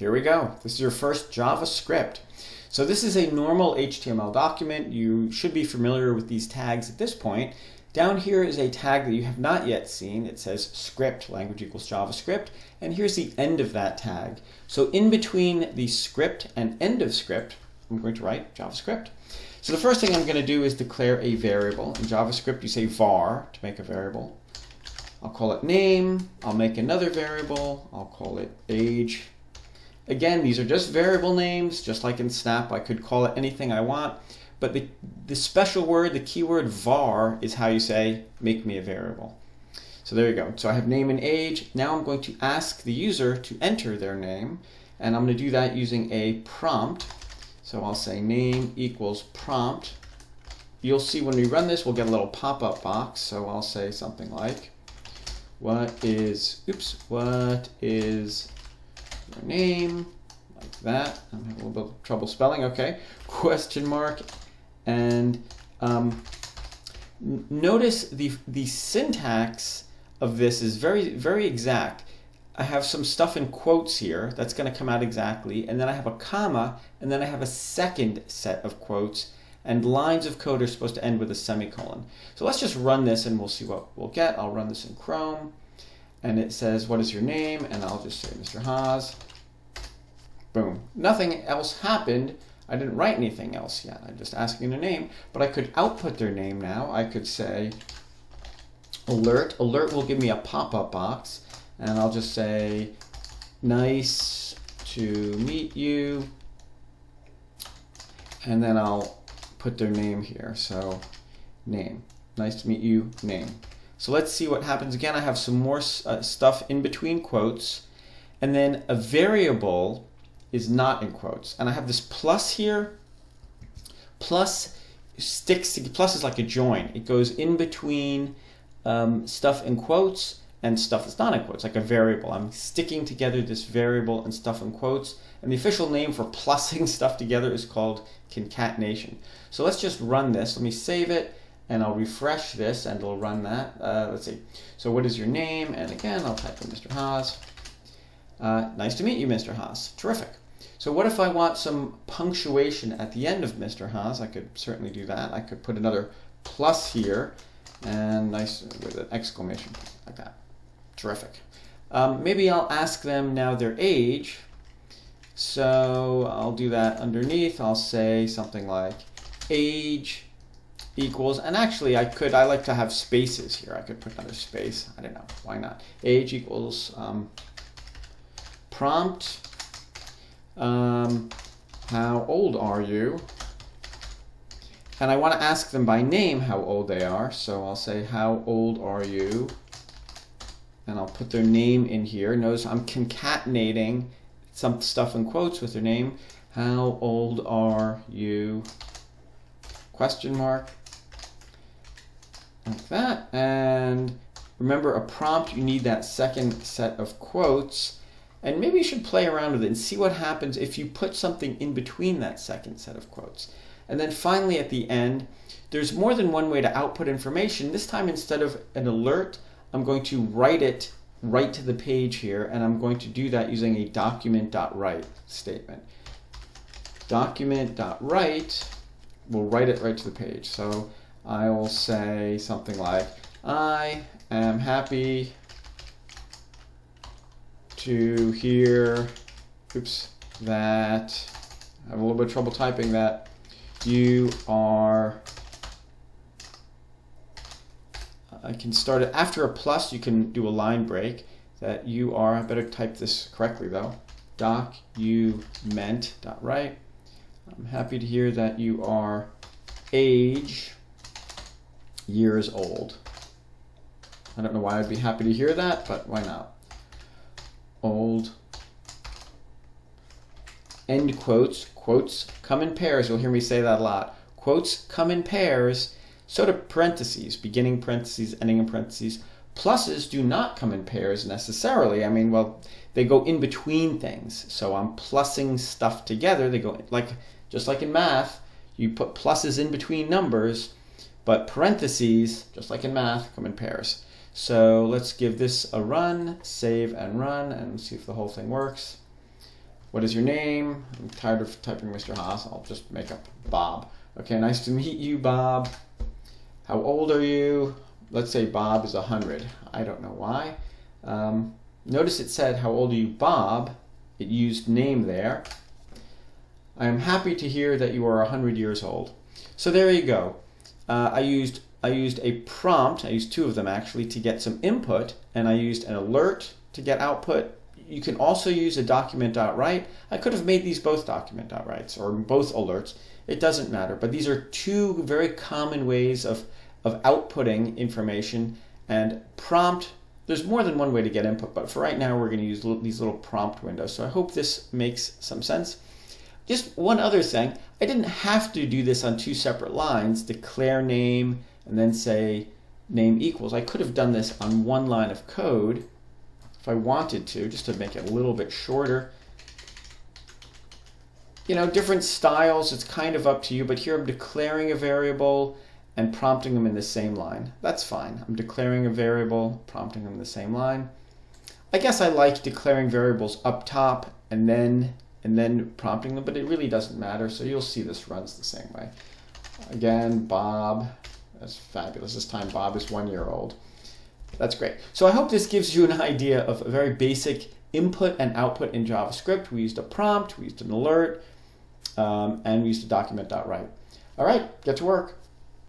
Here we go. This is your first JavaScript. So this is a normal HTML document. You should be familiar with these tags at this point. Down here is a tag that you have not yet seen. It says script, language equals JavaScript, and here's the end of that tag. So in between the script and end of script, I'm going to write JavaScript. So the first thing I'm going to do is declare a variable. In JavaScript, you say var to make a variable. I'll call it name. I'll make another variable. I'll call it age. Again, these are just variable names, just like in Snap. I could call it anything I want. But the special word, the keyword var, is how you say, make me a variable. So there you go. So I have name and age. Now I'm going to ask the user to enter their name. And I'm going to do that using a prompt. So I'll say name equals prompt. You'll see when we run this, we'll get a little pop-up box. So I'll say something like, what is your name? Like that. I'm having a little bit of trouble spelling. Okay. Question mark. And notice the syntax of this is very, very exact. I have some stuff in quotes here that's going to come out exactly, and then I have a comma, and then I have a second set of quotes, and lines of code are supposed to end with a semicolon. So let's just run this and we'll see what we'll get. I'll run this in Chrome, and it says, what is your name? And I'll just say Mr. Haas. Boom. Nothing else happened. I didn't write anything else yet. I'm just asking their name, but I could output their name now. I could say alert. Alert will give me a pop-up box, and I'll just say nice to meet you, and then I'll put their name here. So name, nice to meet you, name. So let's see what happens. Again, I have some more stuff in between quotes, and then a variable is not in quotes. And I have this plus here. Plus sticks to, plus is like a join. It goes in between stuff in quotes and stuff that's not in quotes, like a variable. I'm sticking together this variable and stuff in quotes. And the official name for plussing stuff together is called concatenation. So let's just run this. Let me save it, and I'll refresh this, and it'll run that. Let's see. So what is your name? And again, I'll type in Mr. Haas. Nice to meet you, Mr. Haas. Terrific. So what if I want some punctuation at the end of Mr. Haas? I could certainly do that. I could put another plus here, and nice with an exclamation point like that. Terrific. Maybe I'll ask them now their age. So I'll do that underneath. I'll say something like age equals, and actually I like to have spaces here. I could put another space. I don't know. Why not? Age equals prompt. How old are you? And I want to ask them by name how old they are. So I'll say, how old are you? And I'll put their name in here. Notice I'm concatenating some stuff in quotes with their name. How old are you? Question mark. Like that. And remember, a prompt, you need that second set of quotes. And maybe you should play around with it and see what happens if you put something in between that second set of quotes. And then finally at the end, there's more than one way to output information. This time, instead of an alert, I'm going to write it right to the page here, and I'm going to do that using a document.write statement. Document.write will write it right to the page. So I will say something like, I am happy to hear, that, I have a little bit of trouble typing that, you are, I can start it after a plus. You can do a line break, that you are, I better type this correctly though, document.write. I'm happy to hear that you are age years old. I don't know why I'd be happy to hear that, but why not? Old. End quotes. Quotes come in pairs. You'll hear me say that a lot. Quotes come in pairs. So do parentheses. Beginning parentheses, ending in parentheses. Pluses do not come in pairs necessarily. I mean, well, they go in between things. So I'm plussing stuff together. They go just like in math. You put pluses in between numbers, but parentheses, just like in math, come in pairs. So let's give this a run, save and run, and see if the whole thing works. What is your name? I'm tired of typing Mr. Haas. I'll just make up Bob. Okay, nice to meet you, Bob. How old are you? Let's say Bob is 100. I don't know why. Notice it said, how old are you, Bob? It used name there. I am happy to hear that you are 100 years old. So there you go. I used a prompt, I used two of them actually, to get some input, and I used an alert to get output. You can also use a document.write. I could have made these both document.writes or both alerts. It doesn't matter, but these are two very common ways of outputting information. And prompt, there's more than one way to get input, but for right now we're going to use these little prompt windows. So I hope this makes some sense. Just one other thing, I didn't have to do this on two separate lines, declare name and then say name equals. I could have done this on one line of code if I wanted to, just to make it a little bit shorter. You know, different styles, it's kind of up to you, but here I'm declaring a variable and prompting them in the same line. That's fine. I'm declaring a variable, prompting them in the same line. I guess I like declaring variables up top and then prompting them, but it really doesn't matter, so you'll see this runs the same way. Again, Bob, that's fabulous. This time Bob is 1 year old. That's great. So I hope this gives you an idea of a very basic input and output in JavaScript. We used a prompt, we used an alert, and we used a document.write. All right, get to work.